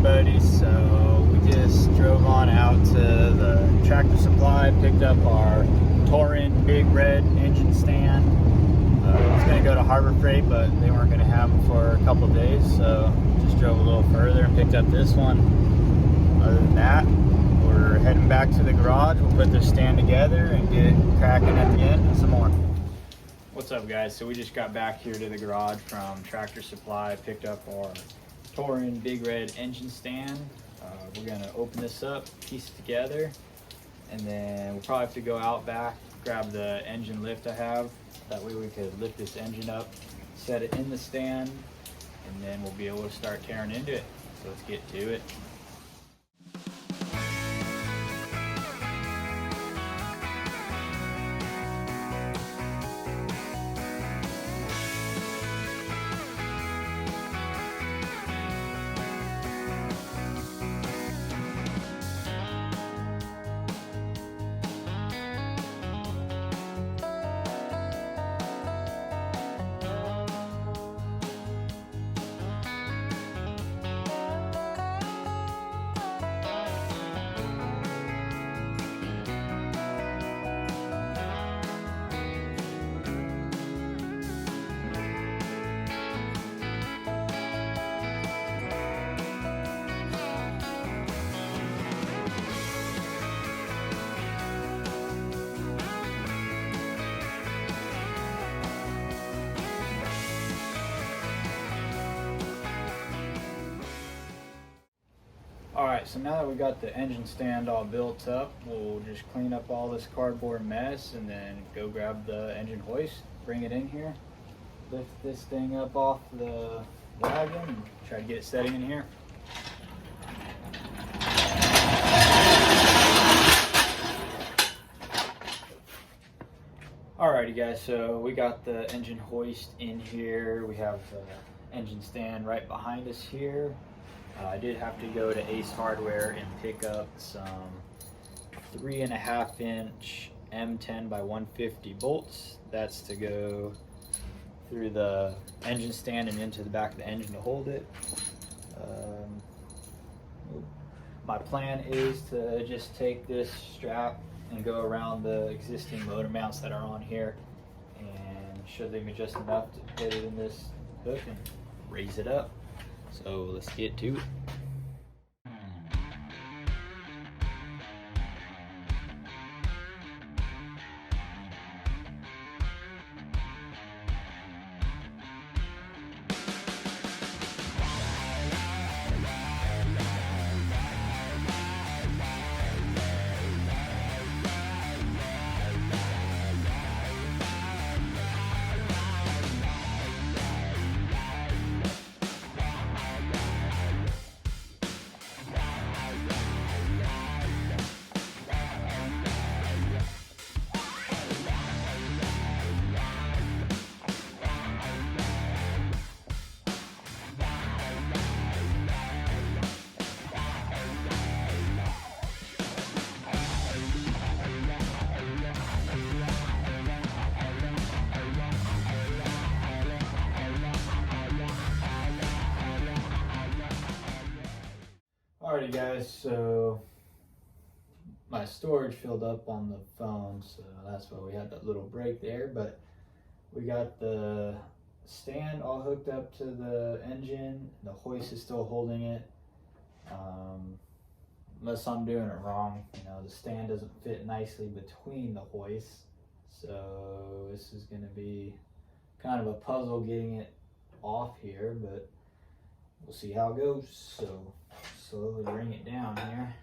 everybody. So we just drove on out to the Tractor Supply, picked up our Touring Big Red engine stand. I was going to go to Harbor Freight, but they weren't going to have them for a couple days, so just drove a little further and picked up this one. Other than that, we're heading back to the garage. We'll put this stand together and get cracking at the end and some more. What's up, guys? So we just got back here to the garage from Tractor Supply, picked up our Touring Big Red engine stand. We're gonna open this up, piece it together, and then we'll probably have to go out back, grab the engine lift I have. That way we could lift this engine up, set it in the stand, and then we'll be able to start tearing into it. So let's get to it. Alright, so now that we got the engine stand all built up, we'll just clean up all this cardboard mess and then go grab the engine hoist, bring it in here, lift this thing up off the wagon and try to get it setting in here. Alrighty guys, so we got the engine hoist in here. We have the engine stand right behind us here. I did have to go to Ace Hardware and pick up some 3.5 inch M10 by 150 bolts. That's to go through the engine stand and into the back of the engine to hold it. My plan is to just take this strap and go around the existing motor mounts that are on here and shove them just enough to fit it in this hook and raise it up. So let's get to it. Alrighty guys, so my storage filled up on the phone, so that's why we had that little break there, but we got the stand all hooked up to the engine. The hoist is still holding it. Unless I'm doing it wrong, you know, the stand doesn't fit nicely between the hoists, so this is going to be kind of a puzzle getting it off here, but we'll see how it goes. So slowly bring it down here.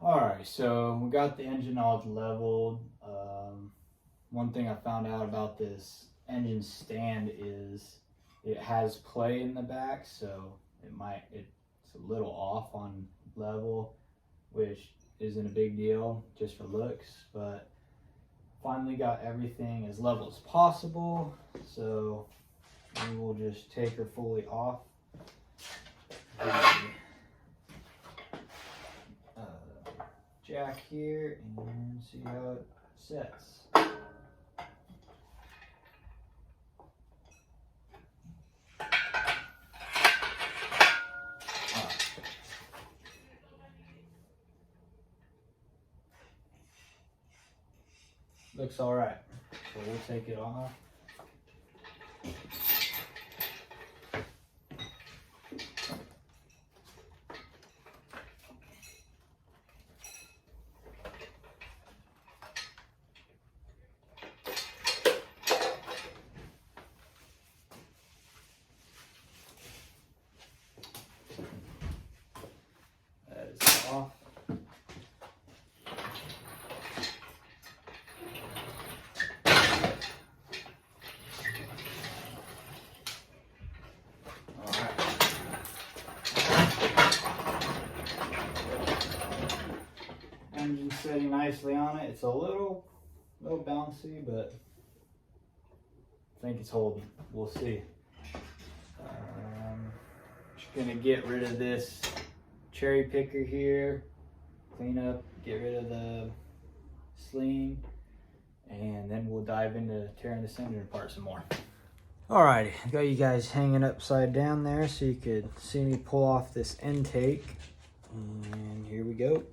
Alright, so we got the engine all leveled. One thing I found out about this engine stand is it has play in the back, so it's it's a little off on level, which isn't a big deal just for looks, but finally got everything as level as possible. So we will just take her fully off the jack here and see how it sets. Looks all right, so we'll take it off. That is off. Engine setting nicely on it. It's a little bouncy, but I think it's holding. We'll see. Just gonna get rid of this cherry picker here, clean up, get rid of the sling, and then we'll dive into tearing this engine apart some more. Alrighty, got you guys hanging upside down there so you could see me pull off this intake. And here we go.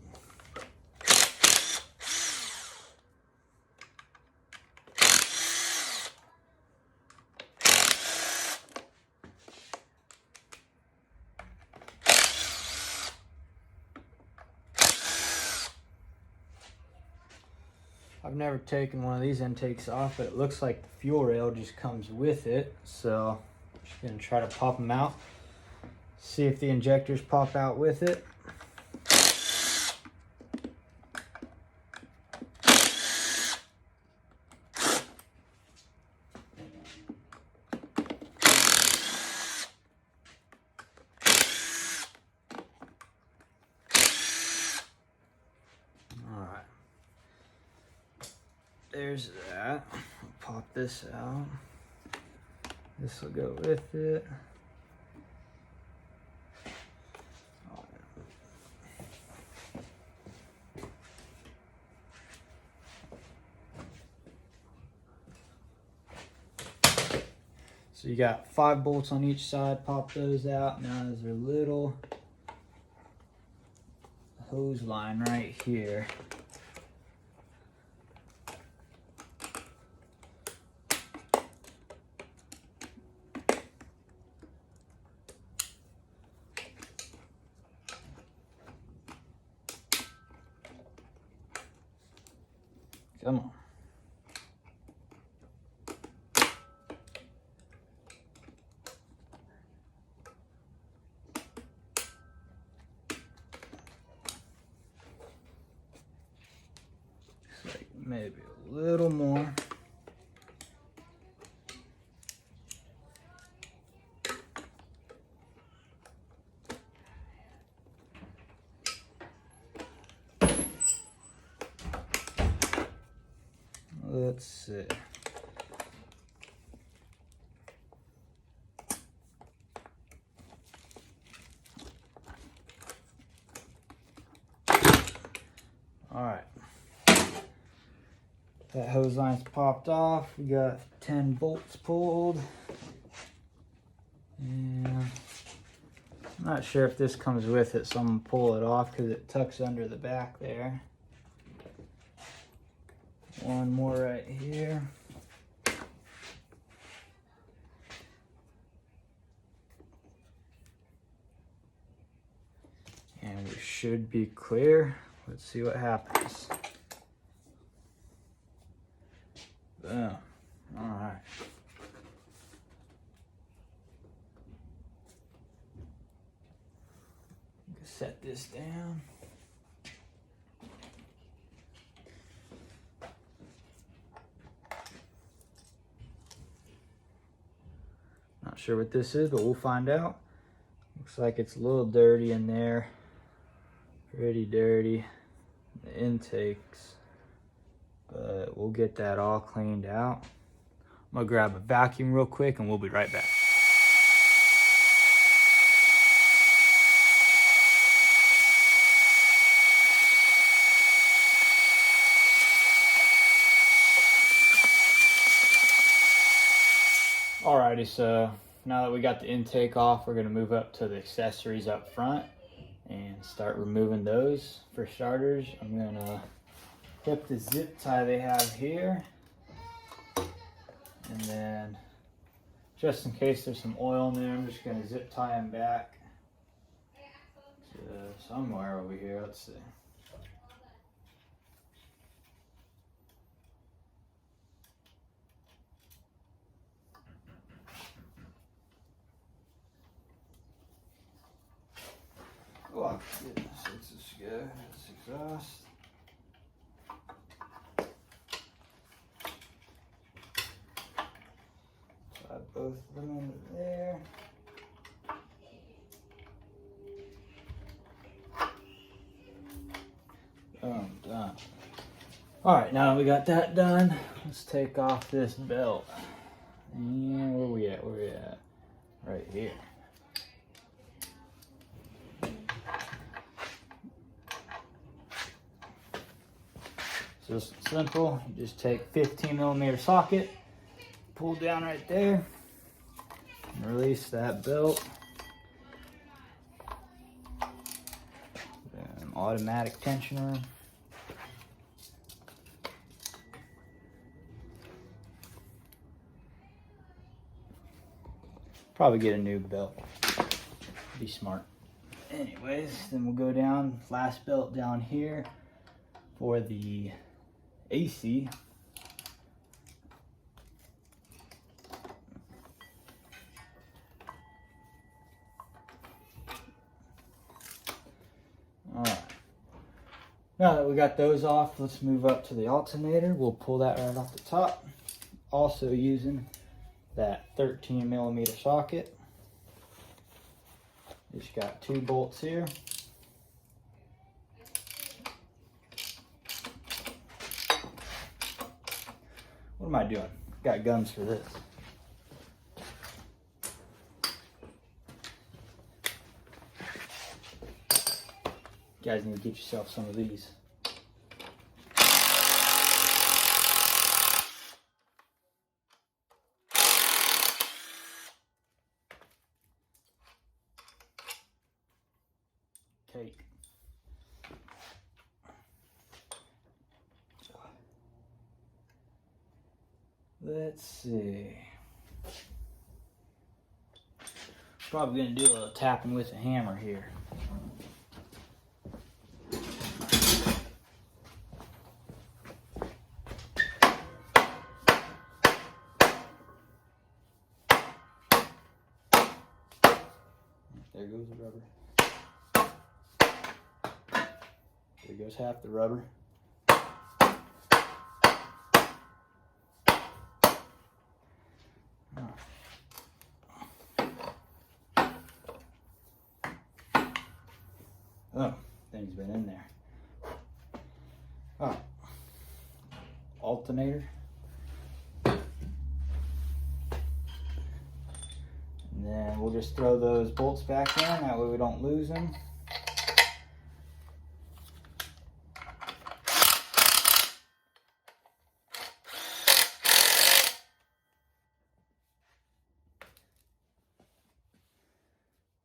I've never taken one of these intakes off, but it looks like the fuel rail just comes with it. So I'm just gonna try to pop them out, see if the injectors pop out with it. There's that. Pop this out. This will go with it. So you got 5 bolts on each side. Pop those out. Now there's a little hose line right here. Come on. Looks like maybe a little more. Let's see. All right. That hose line's popped off. We got 10 bolts pulled. And I'm not sure if this comes with it, so I'm gonna pull it off because it tucks under the back there. One more right here. And we should be clear. Let's see what happens. Boom. All right. Set this down. Not sure what this is, but we'll find out. Looks like it's a little dirty in there. Pretty dirty. The intakes. But we'll get that all cleaned out. I'm gonna grab a vacuum real quick and we'll be right back. Alrighty, so now that we got the intake off, we're gonna move up to the accessories up front and start removing those. For starters, I'm gonna clip the zip tie they have here. And then, just in case there's some oil in there, I'm just gonna zip tie them back to somewhere over here. Let's see. Oh goodness, let's just go. That's exhaust. Slide both of them into there. Boom, done. Alright, now that we got that done, let's take off this belt. And where we at? Where we at? Right here. So it's simple. You just take 15mm socket, pull down right there, and release that belt. Then automatic tensioner. Probably get a new belt. Be smart. Anyways, then we'll go down, last belt down here for the AC. Alright. Now that we got those off, let's move up to the alternator. We'll pull that right off the top. Also using that 13mm socket. Just got 2 bolts here. What am I doing? Got gums for this. You guys need to get yourself some of these. Cake. Let's see. Probably gonna do a little tapping with a hammer here. There goes the rubber. There goes half the rubber. Oh, thing's been in there. Oh, alternator. And then we'll just throw those bolts back in, that way we don't lose them.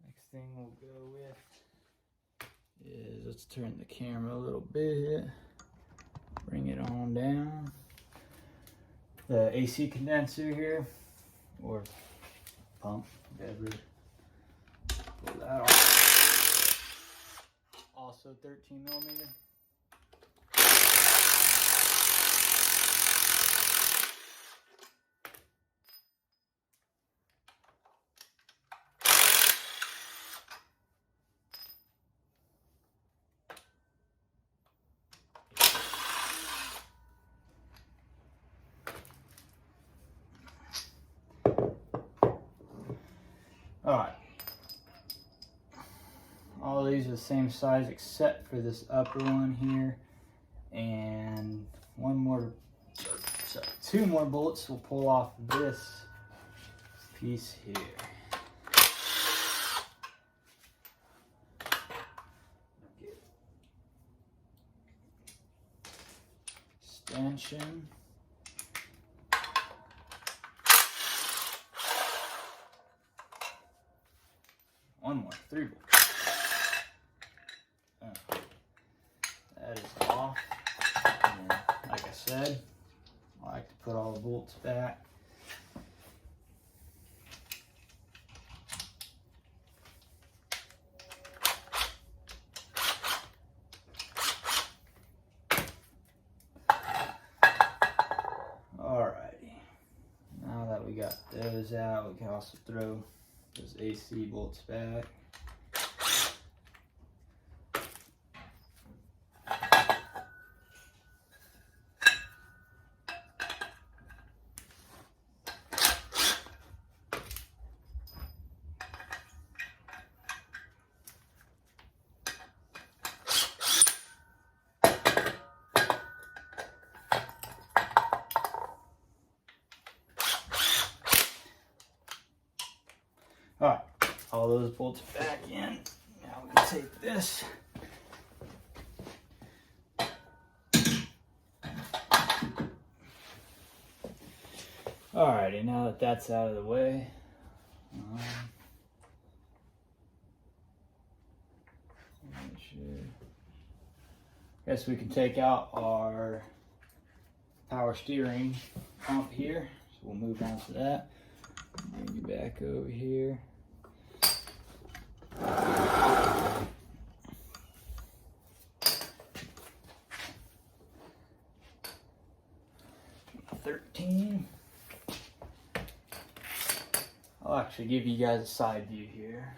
Next thing we'll go with is, let's turn the camera a little bit, bring it on down. The AC condenser here, or pump, whatever. Pull that off. Also 13mm. All right. all these are the same size except for this upper one here, and two more bolts will pull off this piece here. Extension. One more, 3 bolts. That is off. And like I said, I like to put all the bolts back. Alrighty. Now that we got those out, we can also throw those AC bolts back. Alright, all those bolts back in. Now we can take this. Alrighty, now that that's out of the way, guess we can take out our power steering pump here. So we'll move on to that. Bring you back over here. I'll actually give you guys a side view here.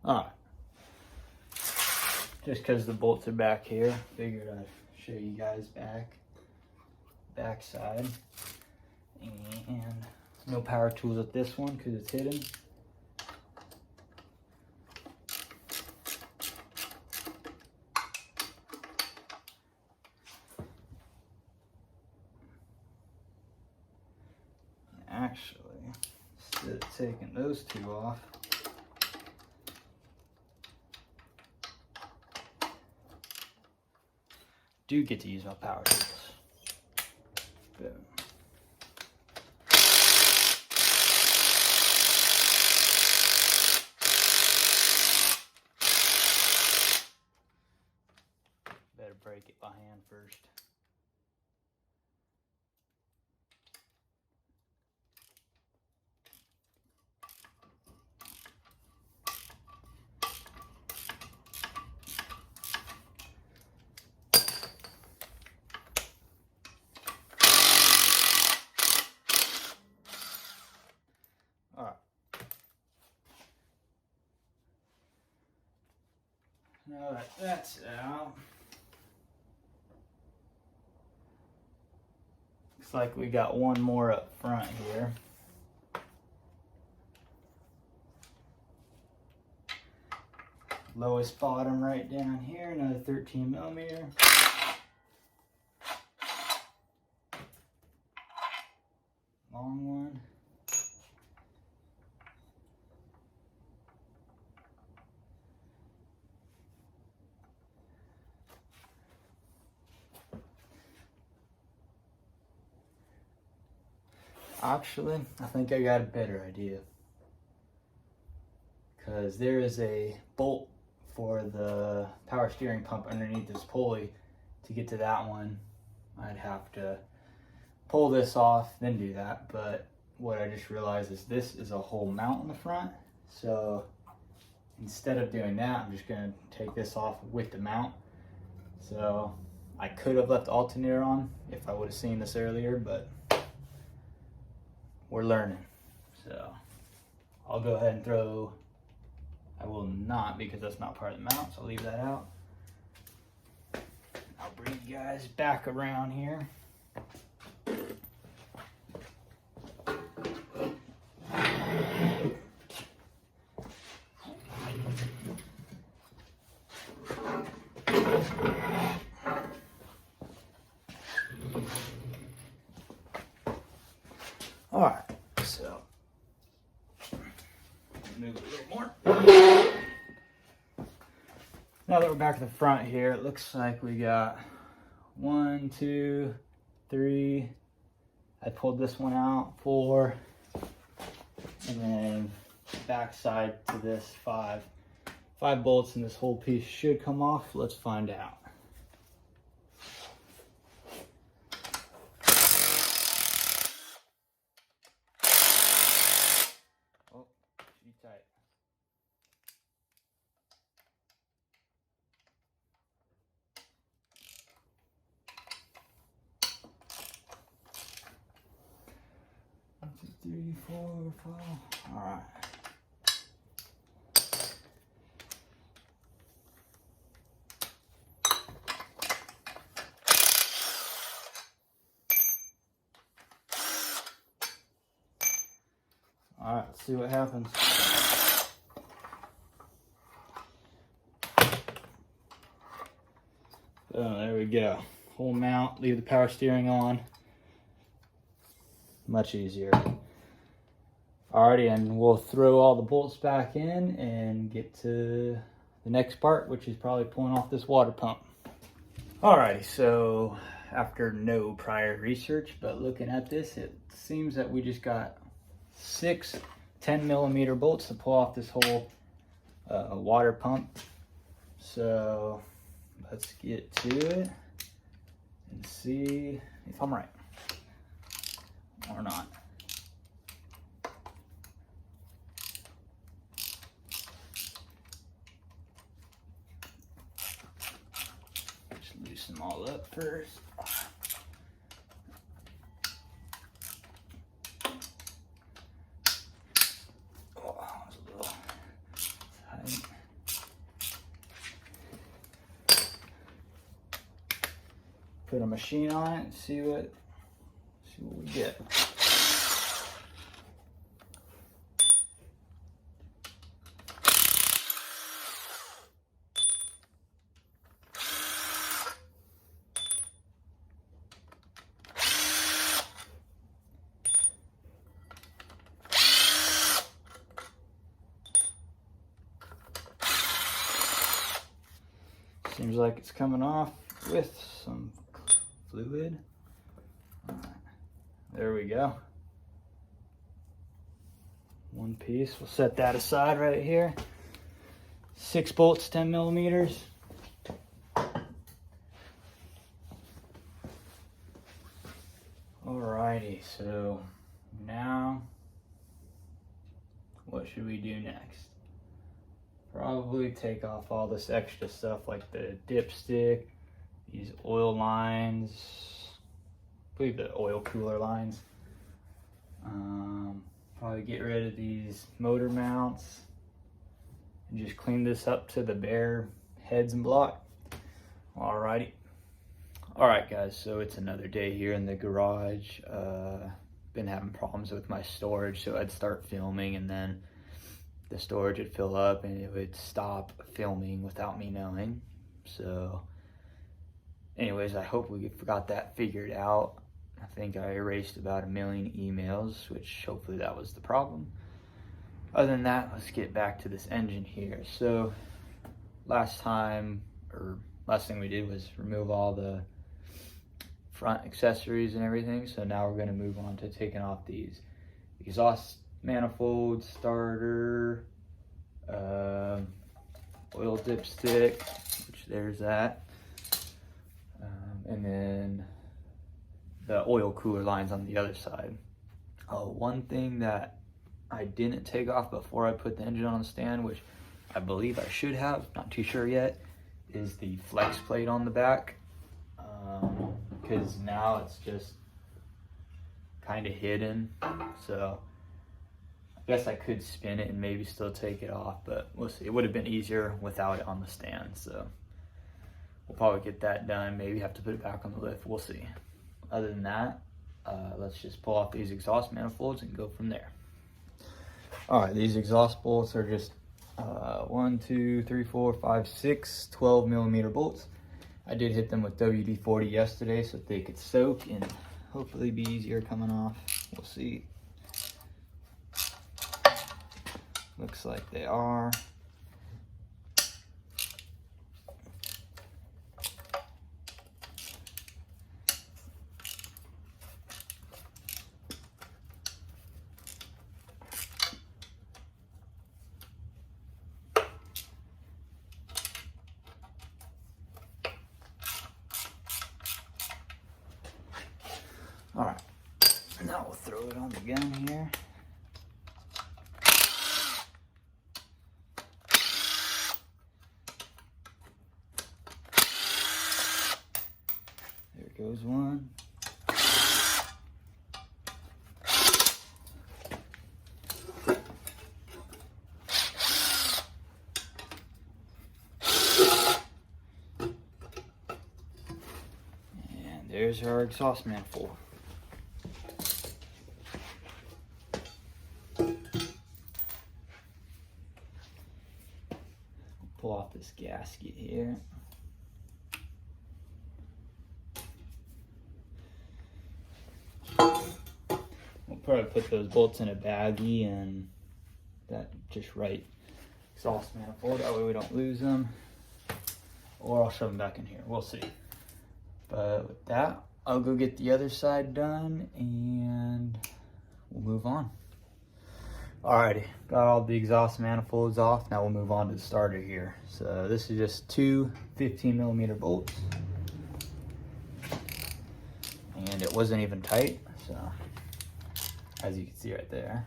Alright. Just because the bolts are back here, figured I'd show you guys back side. And no power tools at this one because it's hidden. Actually, instead of taking those two off, do get to use my power tools. Boom. Better break it by hand first. Now that that's out, looks like we got one more up front here. Lowest bottom right down here, another 13 millimeter. Long one. Actually, I think I got a better idea. Because there is a bolt for the power steering pump underneath this pulley. To get to that one, I'd have to pull this off, then do that. But what I just realized is this is a whole mount in the front. So instead of doing that, I'm just going to take this off with the mount. So I could have left the alternator on if I would have seen this earlier, but we're learning. So I'll go ahead and throw I will not, because that's not part of the mount, so I'll leave that out. I'll bring you guys back around here. All right, so move it a little more. Now that we're back at the front here, it looks like we got 1, 2, 3. I pulled this one out, 4, and then back side to this 5. 5 bolts, and this whole piece should come off. Let's find out. Oh, too tight. One, 2, 3, 4, 5. All right. All right, let's see what happens. Oh, there we go. Whole mount, leave the power steering on. Much easier. Alrighty, and we'll throw all the bolts back in and get to the next part, which is probably pulling off this water pump. Alrighty, so after no prior research, but looking at this, it seems that we just got 6 10mm bolts to pull off this whole water pump. So let's get to it and see if I'm right or not. Just loosen them all up first. Put a machine on it and see what we get. Seems like it's coming off with some fluid. All right, there we go. One piece. We'll set that aside right here. 6 bolts, 10mm. Alrighty, so now what should we do next? Probably take off all this extra stuff like the dipstick, these oil lines, I believe the oil cooler lines. Probably get rid of these motor mounts and just clean this up to the bare heads and block. Alrighty. Alright guys, so it's another day here in the garage. Been having problems with my storage, so I'd start filming and then the storage would fill up and it would stop filming without me knowing. So anyways, I hope we got that figured out. I think I erased about 1 million emails, which hopefully that was the problem. Other than that, let's get back to this engine here. So last thing we did was remove all the front accessories and everything. So now we're going to move on to taking off these exhaust manifold, starter, oil dipstick, which there's that, and then the oil cooler lines on the other side. One thing that I didn't take off before I put the engine on the stand, which I believe I should have, not too sure yet, is the flex plate on the back, because now it's just kind of hidden. So guess I could spin it and maybe still take it off, but we'll see. It would have been easier without it on the stand, so we'll probably get that done. Maybe have to put it back on the lift. We'll see. Other than that, let's just pull off these exhaust manifolds and go from there. All right, these exhaust bolts are just 1, 2, 3, 4, 5, 6 12 millimeter bolts. I did hit them with WD-40 yesterday so that they could soak and hopefully be easier coming off. We'll see. Looks like they are. All right, now we'll throw it on the gun here. There goes one. And there's our exhaust manifold. Pull off this gasket here. We'll probably put those bolts in a baggie and that just right exhaust manifold. That way we don't lose them. Or I'll shove them back in here. We'll see. But with that, I'll go get the other side done and we'll move on. Alrighty, got all the exhaust manifolds off. Now we'll move on to the starter here. So this is just two 15 millimeter bolts. And it wasn't even tight, so as you can see right there.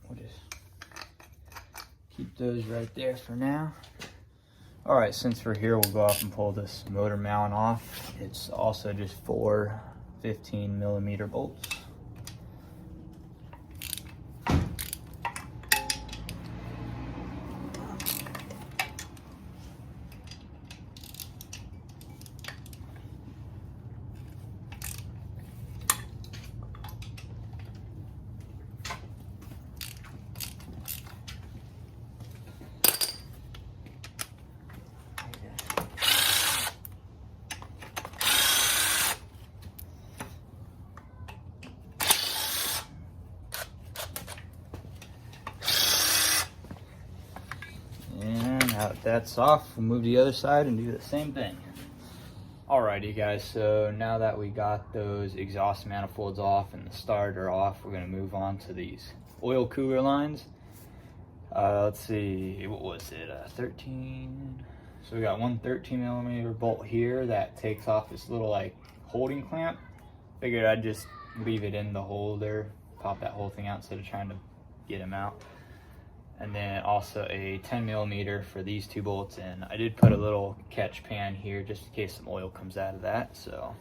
We'll just keep those right there for now. All right, since we're here, we'll go off and pull this motor mount off. It's also just four 15 millimeter bolts. Now that that's off, we'll move to the other side and do the same thing. Alrighty guys, so now that we got those exhaust manifolds off and the starter off, we're gonna move on to these oil cooler lines. Let's see, what was it, 13? So we got one 13 millimeter bolt here that takes off this little like holding clamp. Figured I'd just leave it in the holder, pop that whole thing out instead of trying to get them out. And then also a 10 millimeter for these two bolts, and I did put a little catch pan here just in case some oil comes out of that. So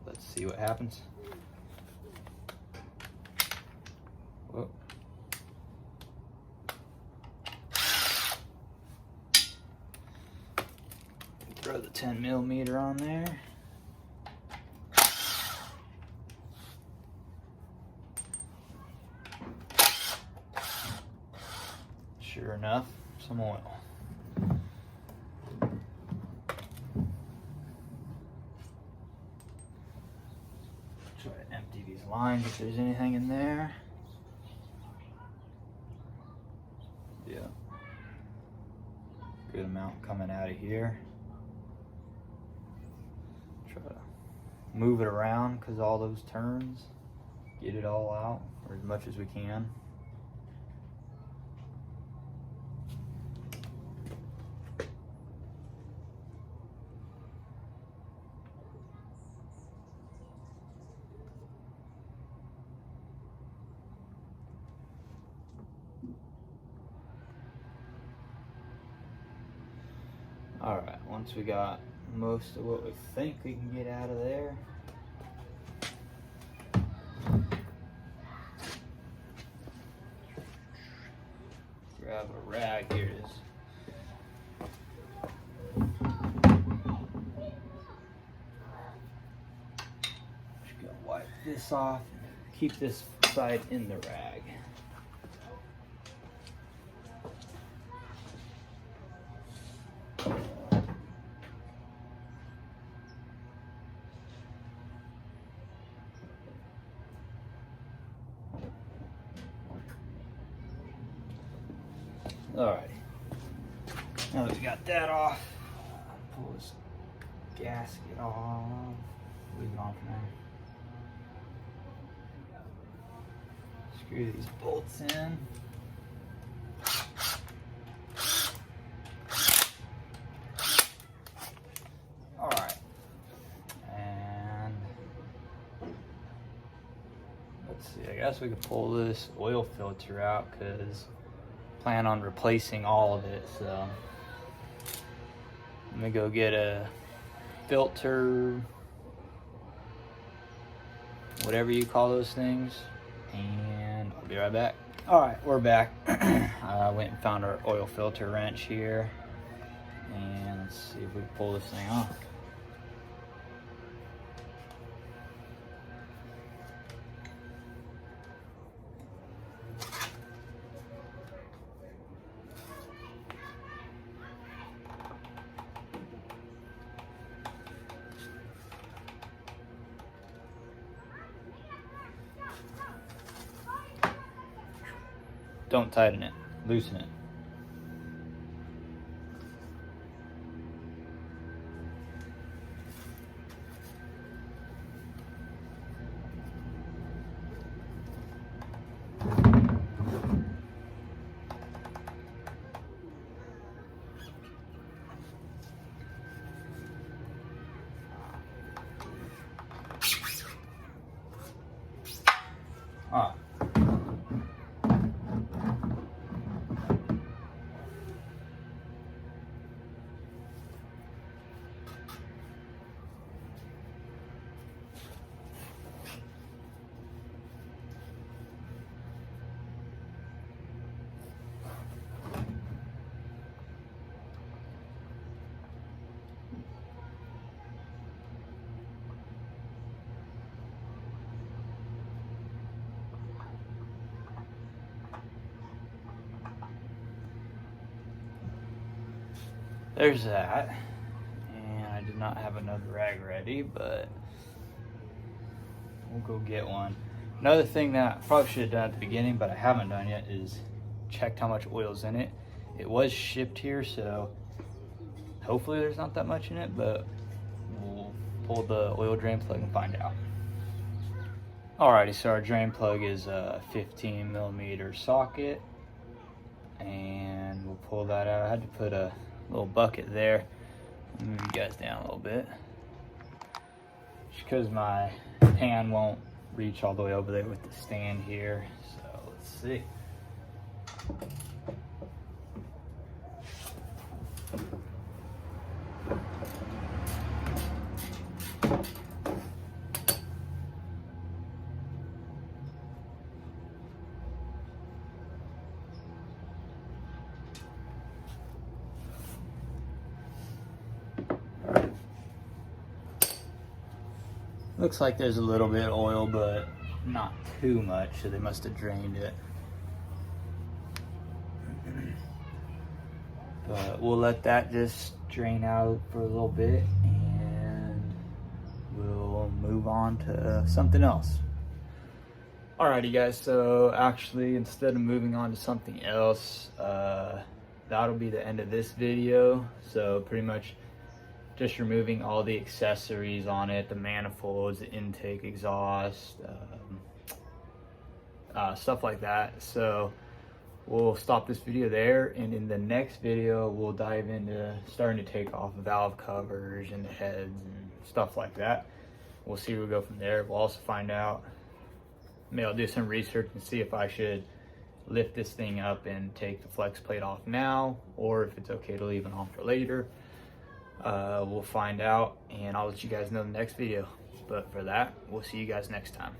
let's see what happens. Whoa. Throw the 10 millimeter on there. Sure enough, some oil. Try to empty these lines if there's anything in there. Yeah. Good amount coming out of here. Try to move it around because all those turns. Get it all out, or as much as we can. All right, once we got most of what we think we can get out of there, grab a rag. Here it is. Just gonna wipe this off and keep this side in the rag. Alrighty, now that we got that off, pull this gasket off, leave it on for now. Screw these bolts in. Alright, and let's see, I guess we could pull this oil filter out because plan on replacing all of it, so I'm gonna go get a filter, whatever you call those things, and I'll be right back. All right, we're back. I went and found our oil filter wrench here, and let's see if we can pull this thing off. Don't tighten it, loosen it. All right. There's that, and I did not have another rag ready, but we'll go get one. Another thing that I probably should have done at the beginning, but I haven't done yet, is checked how much oil's in it. It was shipped here, so hopefully there's not that much in it, but we'll pull the oil drain plug and find out. Alrighty, so our drain plug is a 15mm socket, and we'll pull that out. I had to put a little bucket there. Move you guys down a little bit, just because my pan won't reach all the way over there with the stand here. So let's see. Looks like there's a little bit of oil, but not too much, so they must have drained it. But we'll let that just drain out for a little bit, and we'll move on to something else. Alrighty guys, so actually instead of moving on to something else, that'll be the end of this video. So pretty much just removing all the accessories on it, the manifolds, the intake, exhaust, stuff like that. So we'll stop this video there, and in the next video we'll dive into starting to take off valve covers and the heads and stuff like that. We'll see where we go from there. We'll also find out, maybe I'll do some research and see if I should lift this thing up and take the flex plate off now, or if it's okay to leave it on for later. We'll find out, and I'll let you guys know in the next video. But for that, we'll see you guys next time.